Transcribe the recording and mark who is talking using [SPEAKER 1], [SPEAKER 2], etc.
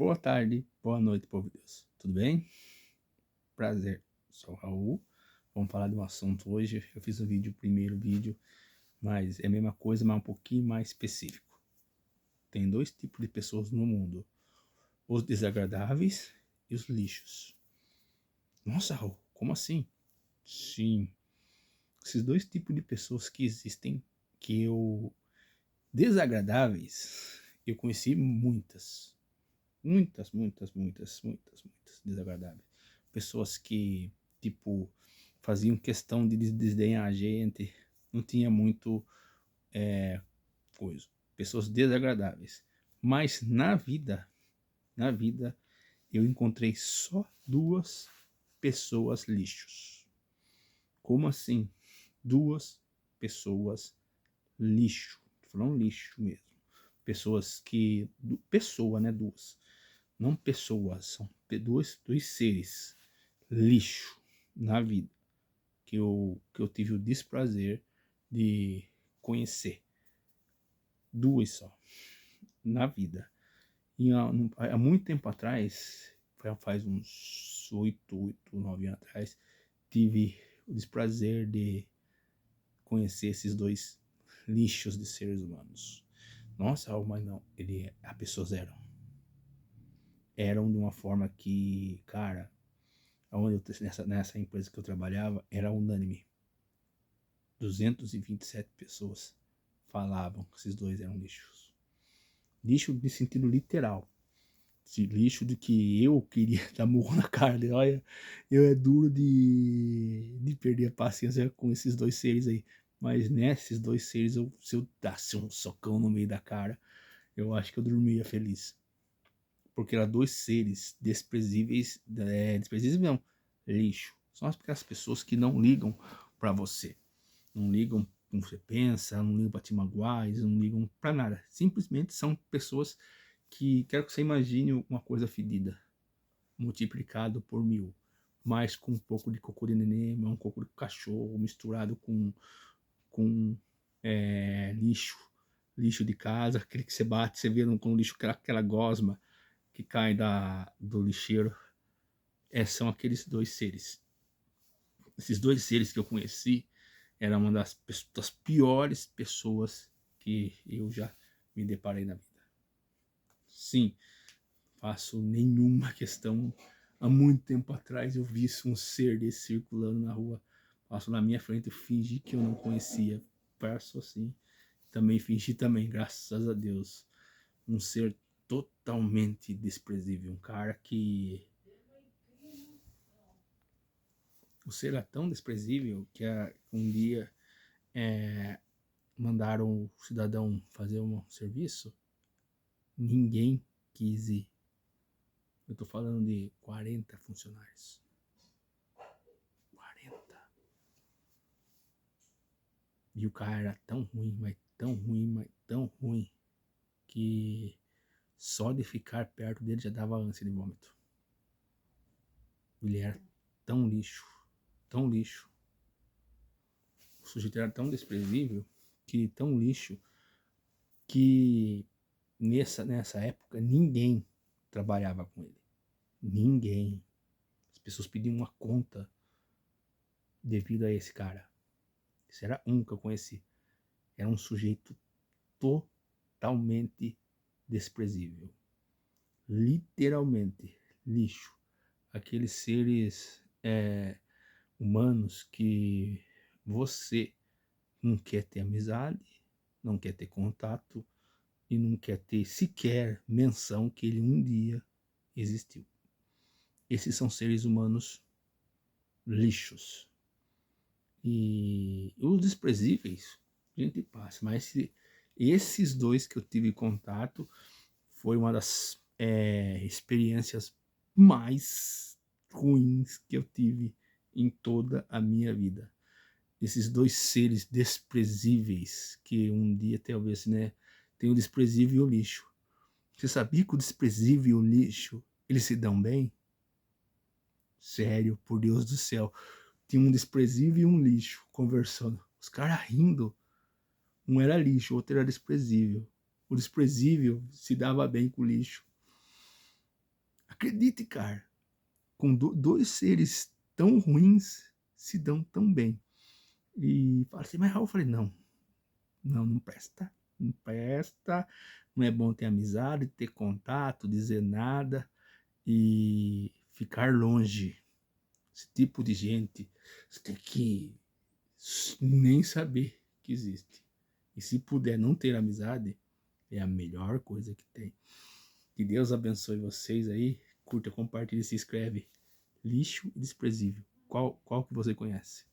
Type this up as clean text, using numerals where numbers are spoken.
[SPEAKER 1] Boa tarde, boa noite, povo de Deus. Tudo bem? Prazer, sou o Raul. Vamos falar de um assunto hoje. Eu fiz o primeiro vídeo, mas é a mesma coisa, mas um pouquinho mais específico. Tem dois tipos de pessoas no mundo: os desagradáveis e os lixos. Nossa, Raul, como assim? Sim, esses dois tipos de pessoas que existem, desagradáveis, eu conheci muitas. Muitas desagradáveis. Pessoas que, tipo, faziam questão de desdenhar a gente, não tinha muito coisa. Pessoas desagradáveis. Mas na vida, eu encontrei só duas pessoas lixos. Como assim? Duas pessoas lixo. Tô falando lixo mesmo. Pessoas que. Pessoa, né? Duas. Não pessoas, são dois seres lixo na vida que eu tive o desprazer de conhecer. Duas só na vida. E há muito tempo atrás, faz uns 9 anos atrás, tive o desprazer de conhecer esses dois lixos de seres humanos. Nossa, mas não, a pessoas eram de uma forma que, cara, nessa empresa que eu trabalhava, era unânime. 227 pessoas falavam que esses dois eram lixos. Lixo de sentido literal. Esse lixo de que eu queria dar murro na cara dele. Olha, eu é duro de perder a paciência com esses dois seres aí. Mas nesses dois seres, se eu dasse um socão no meio da cara, eu acho que eu dormia feliz. Porque eram dois seres desprezíveis, desprezíveis não, lixo. São aquelas pessoas que não ligam para você, não ligam como você pensa, não ligam para te magoar, eles não ligam para nada. Simplesmente são pessoas que quero que você imagine uma coisa fedida, multiplicado por 1000, mas com um pouco de cocô de neném, um pouco de cachorro misturado com lixo de casa, aquele que você bate, você vê com lixo, aquela gosma que cai do lixeiro. São aqueles dois seres. Esses dois seres que eu conheci eram uma das piores pessoas que eu já me deparei na vida. Sim, faço nenhuma questão. Há muito tempo atrás eu vi um ser desse circulando na rua. Passo na minha frente, eu fingi que eu não conhecia. Passo assim. Também fingi também, graças a Deus. Um ser totalmente desprezível. Um cara que o ser era tão desprezível que um dia mandaram o cidadão fazer um serviço, ninguém quis ir. Eu tô falando de 40 funcionários. 40. E o cara era tão ruim, mas tão ruim, mas tão ruim, que só de ficar perto dele já dava ânsia de vômito. Ele era tão lixo, tão lixo. O sujeito era tão desprezível, tão lixo, que nessa época ninguém trabalhava com ele. Ninguém. As pessoas pediam uma conta devido a esse cara. Esse era um que eu conheci. Era um sujeito totalmente desprezível. Literalmente lixo. Aqueles seres humanos que você não quer ter amizade, não quer ter contato e não quer ter sequer menção que ele um dia existiu. Esses são seres humanos lixos. E os desprezíveis, a gente passa, mas esses dois que eu tive contato foi uma das experiências mais ruins que eu tive em toda a minha vida. Esses dois seres desprezíveis que um dia talvez, né, tem o desprezível e o lixo. Você sabia que o desprezível e o lixo, eles se dão bem? Sério, por Deus do céu. Tinha um desprezível e um lixo conversando. Os caras rindo. Um era lixo, o outro era desprezível. O desprezível se dava bem com o lixo. acredite, cara, com dois seres tão ruins se dão tão bem. E fala assim, mas Raul, eu falei, não presta. Não presta, não é bom ter amizade, ter contato, dizer nada e ficar longe. Esse tipo de gente, você tem que nem saber que existe. E se puder não ter amizade, é a melhor coisa que tem. Que Deus abençoe vocês aí. Curta, compartilhe, se inscreve. Lixo e desprezível. Qual que você conhece?